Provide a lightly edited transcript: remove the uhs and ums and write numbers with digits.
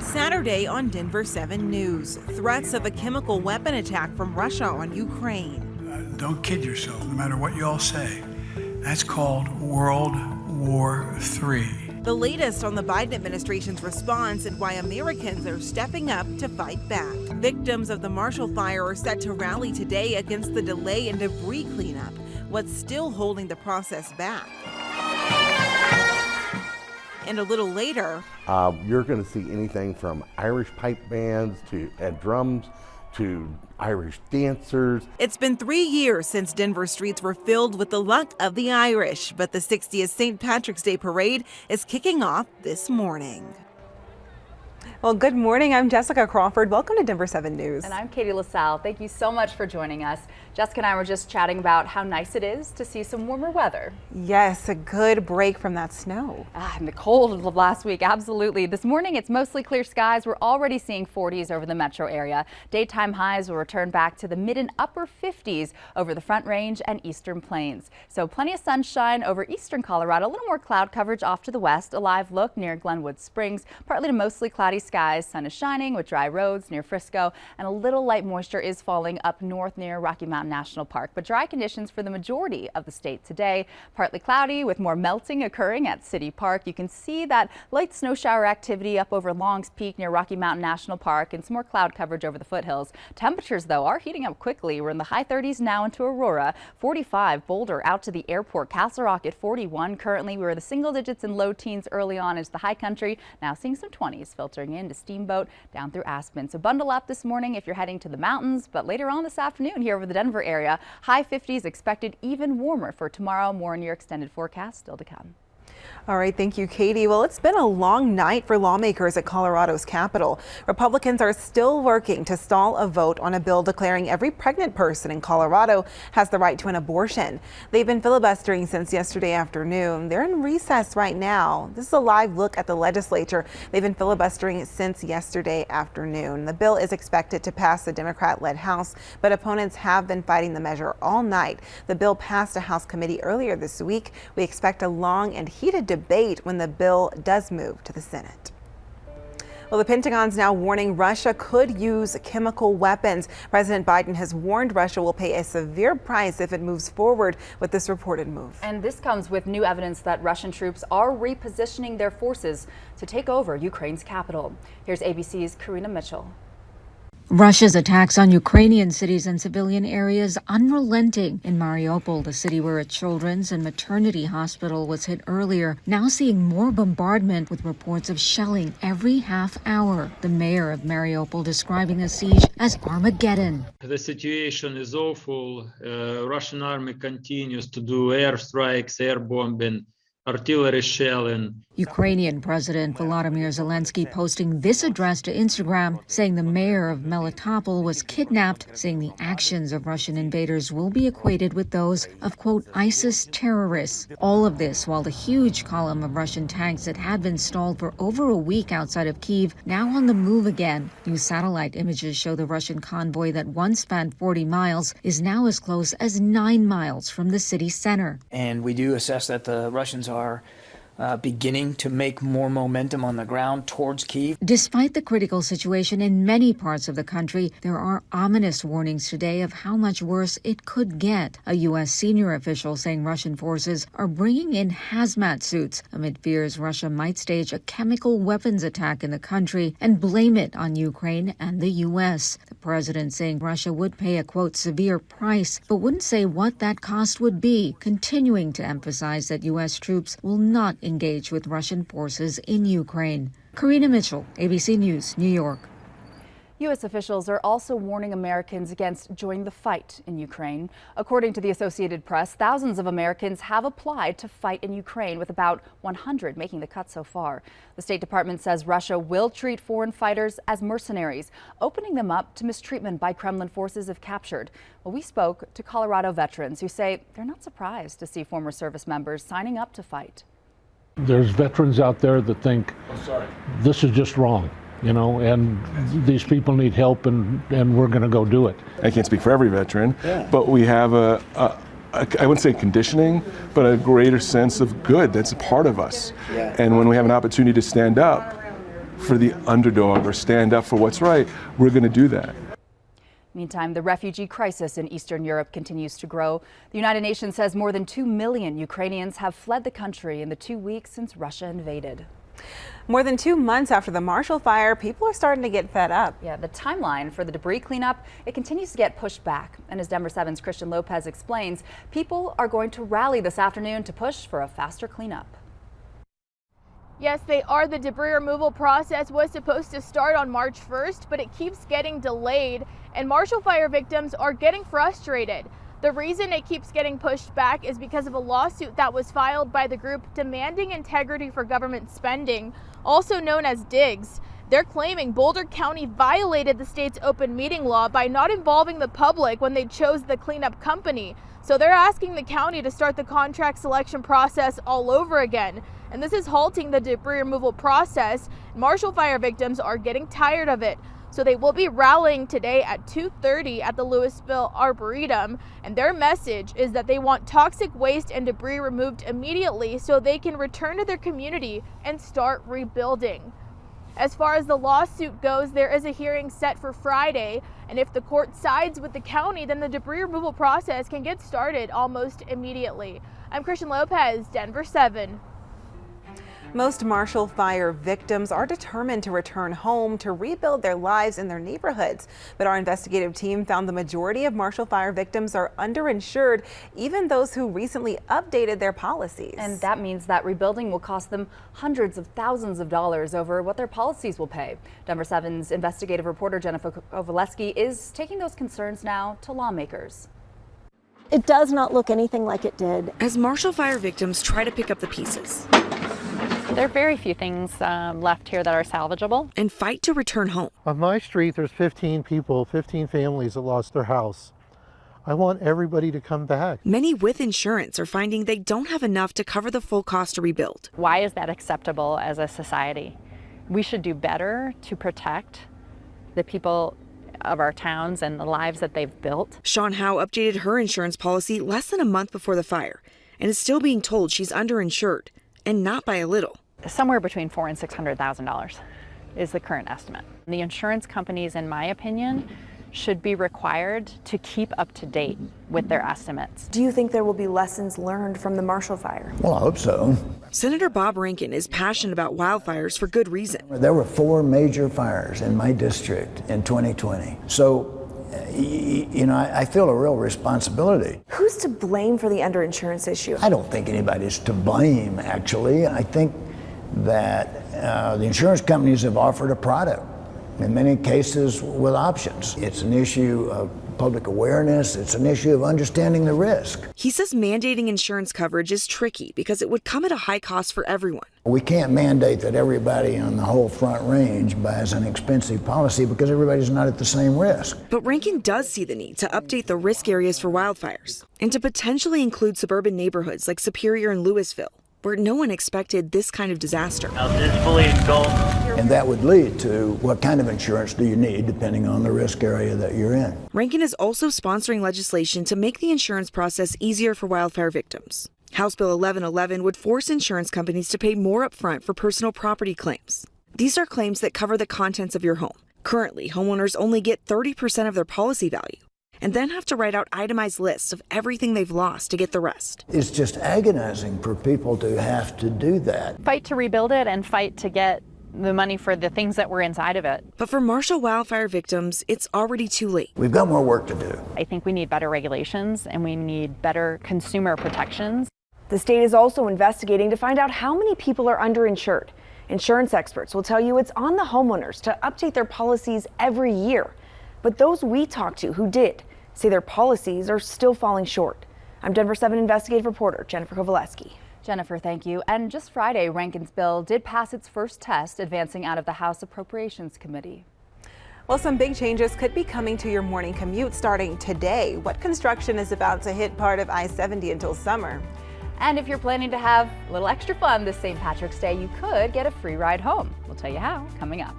Saturday on Denver 7 News, threats of a chemical weapon attack from Russia on Ukraine. Don't kid yourself, no matter what you all say. That's called World War III. The latest on the Biden administration's response and why Americans are stepping up to fight back. Victims of the Marshall Fire are set to rally today against the delay in debris cleanup. What's still holding the process back? And a little later, you're going to see anything from Irish pipe bands and drums to Irish dancers. It's been 3 years since Denver streets were filled with the luck of the Irish, but the 60th St. Patrick's Day Parade is kicking off this morning. Well, good morning. I'm Jessica Crawford. Welcome to Denver 7 News. And I'm Katie LaSalle. Thank you so much for joining us. Jessica and I were just chatting about how nice it is to see some warmer weather. Yes, a good break from that snow. And the cold of last week, absolutely. This morning, it's mostly clear skies. We're already seeing 40s over the metro area. Daytime highs will return back to the mid and upper 50s over the Front Range and Eastern Plains. So plenty of sunshine over eastern Colorado, a little more cloud coverage off to the west. A live look near Glenwood Springs, partly to mostly cloudy skies. Sun is shining with dry roads near Frisco, and a little light moisture is falling up north near Rocky Mountain National Park. But dry conditions for the majority of the state today. Partly cloudy with more melting occurring at City Park. You can see that light snow shower activity up over Longs Peak near Rocky Mountain National Park, and some more cloud coverage over the foothills. Temperatures, though, are heating up quickly. We're in the high 30s now into Aurora, 45 Boulder out to the airport, Castle Rock at 41 currently. We were the single digits and low teens early on as the high country. Now seeing some 20s filtering into Steamboat down through Aspen. So bundle up this morning if you're heading to the mountains, but later on this afternoon here over the Denver area, high 50s expected, even warmer for tomorrow. More in your extended forecast still to come. All right, thank you, Katie. Well, it's been a long night for lawmakers at Colorado's capital. Republicans are still working to stall a vote on a bill declaring every pregnant person in Colorado has the right to an abortion. They've been filibustering since yesterday afternoon. They're in recess right now. This is a live look at the legislature. They've been filibustering since yesterday afternoon. The bill is expected to pass the Democrat-led House, but opponents have been fighting the measure all night. The bill passed a House committee earlier this week. We expect a long and heated debate when the bill does move to the Senate. Well, the Pentagon's now warning Russia could use chemical weapons. President Biden has warned Russia will pay a severe price if it moves forward with this reported move. And this comes with new evidence that Russian troops are repositioning their forces to take over Ukraine's capital. Here's ABC's Karina Mitchell. Russia's attacks on Ukrainian cities and civilian areas unrelenting. In Mariupol, the city where a children's and maternity hospital was hit earlier, now seeing more bombardment with reports of shelling every half hour. The mayor of Mariupol describing the siege as Armageddon. The situation is awful. Russian army continues to do airstrikes, air bombing, artillery shelling. Ukrainian President Volodymyr Zelensky posting this address to Instagram, saying the mayor of Melitopol was kidnapped, saying the actions of Russian invaders will be equated with those of, quote, ISIS terrorists. All of this while the huge column of Russian tanks that had been stalled for over a week outside of Kyiv now on the move again. New satellite images show the Russian convoy that once spanned 40 miles is now as close as 9 miles from the city center. And we do assess that the Russians are beginning to make more momentum on the ground towards Kyiv. Despite the critical situation in many parts of the country, there are ominous warnings today of how much worse it could get. A U.S. senior official saying Russian forces are bringing in hazmat suits amid fears Russia might stage a chemical weapons attack in the country and blame it on Ukraine and the U.S. The president saying Russia would pay a, quote, severe price, but wouldn't say what that cost would be, continuing to emphasize that U.S. troops will not engage with Russian forces in Ukraine. Karina Mitchell, ABC News, New York. U.S. officials are also warning Americans against joining the fight in Ukraine. According to the Associated Press, thousands of Americans have applied to fight in Ukraine, with about 100 making the cut so far. The State Department says Russia will treat foreign fighters as mercenaries, opening them up to mistreatment by Kremlin forces if captured. Well, we spoke to Colorado veterans who say they're not surprised to see former service members signing up to fight. There's veterans out there that think this is just wrong, you know, and these people need help, and we're going to go do it. I can't speak for every veteran, but we have I wouldn't say conditioning, but a greater sense of good that's a part of us. And when we have an opportunity to stand up, for the underdog or stand up for what's right, we're going to do that. Meantime, the refugee crisis in Eastern Europe continues to grow. The United Nations says more than 2 million Ukrainians have fled the country in the 2 weeks since Russia invaded. More than 2 months after the Marshall Fire, people are starting to get fed up. Yeah, the timeline for the debris cleanup, it continues to get pushed back. And as Denver 7's Christian Lopez explains, people are going to rally this afternoon to push for a faster cleanup. Yes, they are. The debris removal process was supposed to start on March 1st, but it keeps getting delayed, and Marshall Fire victims are getting frustrated. The reason it keeps getting pushed back is because of a lawsuit that was filed by the group demanding integrity for government spending, also known as DIGS. They're claiming Boulder County violated the state's open meeting law by not involving the public when they chose the cleanup company. So they're asking the county to start the contract selection process all over again. And this is halting the debris removal process. Marshall Fire victims are getting tired of it. So they will be rallying today at 2:30 at the Louisville Arboretum. And their message is that they want toxic waste and debris removed immediately so they can return to their community and start rebuilding. As far as the lawsuit goes, there is a hearing set for Friday, and if the court sides with the county, then the debris removal process can get started almost immediately. I'm Christian Lopez, Denver 7. Most Marshall Fire victims are determined to return home to rebuild their lives in their neighborhoods. But our investigative team found the majority of Marshall Fire victims are underinsured, even those who recently updated their policies. And that means that rebuilding will cost them hundreds of thousands of dollars over what their policies will pay. Denver 7's investigative reporter Jennifer Kovaleski is taking those concerns now to lawmakers. It does not look anything like it did. As Marshall Fire victims try to pick up the pieces. There are very few things left here that are salvageable. And fight to return home. On my street, there's 15 people, 15 families that lost their house. I want everybody to come back. Many with insurance are finding they don't have enough to cover the full cost to rebuild. Why is that acceptable as a society? We should do better to protect the people of our towns and the lives that they've built. Sean Howe updated her insurance policy less than a month before the fire and is still being told she's underinsured, and not by a little. Somewhere between $400,000 and $600,000 is the current estimate. The insurance companies, in my opinion, should be required to keep up to date with their estimates. Do you think there will be lessons learned from the Marshall Fire? Well, I hope so. Senator Bob Rankin is passionate about wildfires for good reason. There were 4 major fires in my district in 2020. So, you know, I feel a real responsibility. Who's to blame for the underinsurance issue? I don't think anybody's to blame, actually. I think that the insurance companies have offered a product, in many cases with options. It's an issue of public awareness. It's an issue of understanding the risk. He says mandating insurance coverage is tricky because it would come at a high cost for everyone. We can't mandate that everybody on the whole Front Range buys an expensive policy because everybody's not at the same risk. But Rankin does see the need to update the risk areas for wildfires and to potentially include suburban neighborhoods like Superior and Louisville, where no one expected this kind of disaster. And that would lead to what kind of insurance do you need depending on the risk area that you're in. Rankin is also sponsoring legislation to make the insurance process easier for wildfire victims. House Bill 1111 would force insurance companies to pay more upfront for personal property claims. These are claims that cover the contents of your home. Currently, homeowners only get 30% of their policy value, and then have to write out itemized lists of everything they've lost to get the rest. It's just agonizing for people to have to do that. Fight to rebuild it and fight to get the money for the things that were inside of it. But for Marshall wildfire victims, it's already too late. We've got more work to do. I think we need better regulations and we need better consumer protections. The state is also investigating to find out how many people are underinsured. Insurance experts will tell you it's on the homeowners to update their policies every year. But those we talked to who did say their policies are still falling short. I'm Denver 7 investigative reporter Jennifer Kovaleski. Jennifer, thank you. And just Friday, Rankin's bill did pass its first test, advancing out of the House Appropriations Committee. Well, some big changes could be coming to your morning commute starting today. What construction is about to hit part of I-70 until summer? And if you're planning to have a little extra fun this St. Patrick's Day, you could get a free ride home. We'll tell you how coming up.